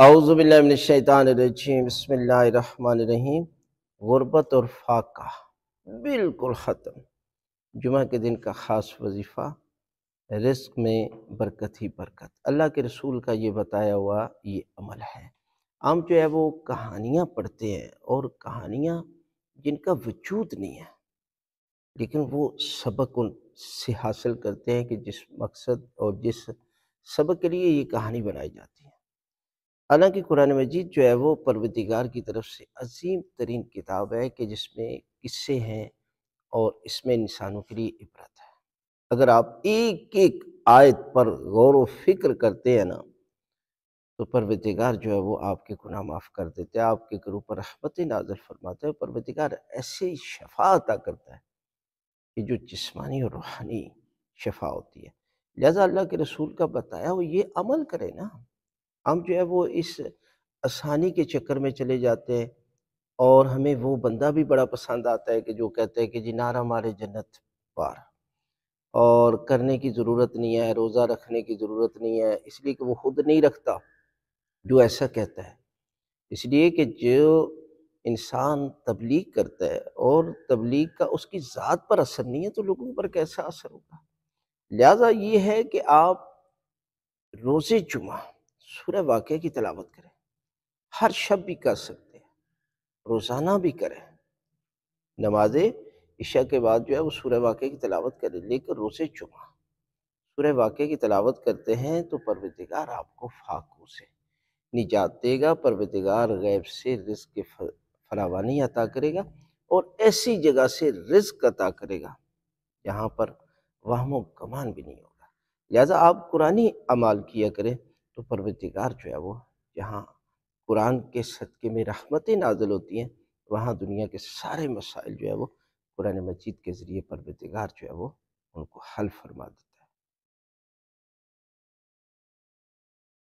اعوذ باللہ من الشیطان الرجیم، بسم اللہ الرحمن الرحیم۔ غربت اور فاقہ بالکل ختم۔ جمعہ کے دن کا خاص وظیفہ، رزق میں برکت ہی برکت۔ اللہ کے رسول کا یہ بتایا ہوا یہ عمل ہے۔ ہم جو ہے وہ کہانیاں پڑھتے ہیں، اور کہانیاں جن کا وجود نہیں ہے، لیکن وہ سبق ان سے حاصل کرتے ہیں کہ جس مقصد اور جس سبق کے لیے یہ کہانی بنائی جاتی ہے۔ حالانکہ قرآن مجید جو ہے وہ پروردگار کی طرف سے عظیم ترین کتاب ہے کہ جس میں قصے ہیں اور اس میں انسانوں کے لیے عبرت ہے۔ اگر آپ ایک ایک آیت پر غور و فکر کرتے ہیں نا، تو پروردگار جو ہے وہ آپ کے گناہ معاف کر دیتے ہیں، آپ کے گھروں پر رحمت نازل فرماتا ہے۔ پروردگار ایسے شفا عطا کرتا ہے کہ جو جسمانی اور روحانی شفا ہوتی ہے۔ لہذا اللہ کے رسول کا بتایا وہ یہ عمل کرے نا۔ ہم جو ہے وہ اس آسانی کے چکر میں چلے جاتے ہیں، اور ہمیں وہ بندہ بھی بڑا پسند آتا ہے کہ جو کہتے ہیں کہ جی نعرہ مارے جنت پار، اور کرنے کی ضرورت نہیں ہے، روزہ رکھنے کی ضرورت نہیں ہے، اس لیے کہ وہ خود نہیں رکھتا جو ایسا کہتا ہے۔ اس لیے کہ جو انسان تبلیغ کرتا ہے اور تبلیغ کا اس کی ذات پر اثر نہیں ہے، تو لوگوں پر کیسا اثر ہوگا؟ لہٰذا یہ ہے کہ آپ روز جمعہ سورہ واقعہ کی تلاوت کریں، ہر شب بھی کر سکتے ہیں، روزانہ بھی کریں۔ نماز عشاء کے بعد جو ہے وہ سورہ واقعہ کی تلاوت کریں، لیکن روز جمعہ سورہ واقعہ کی تلاوت کرتے ہیں تو پروردگار آپ کو فاقوں سے نجات دے گا، پروردگار غیب سے رزق کی فراوانی عطا کرے گا، اور ایسی جگہ سے رزق عطا کرے گا جہاں پر وہم و گمان بھی نہیں ہوگا۔ لہذا آپ قرآنی اعمال کیا کریں، تو پروردگار جو ہے وہ جہاں قرآن کے صدقے میں رحمتیں نازل ہوتی ہیں، وہاں دنیا کے سارے مسائل جو ہے وہ قرآن مجید کے ذریعے پروردگار جو ہے وہ ان کو حل فرما دیتا ہے۔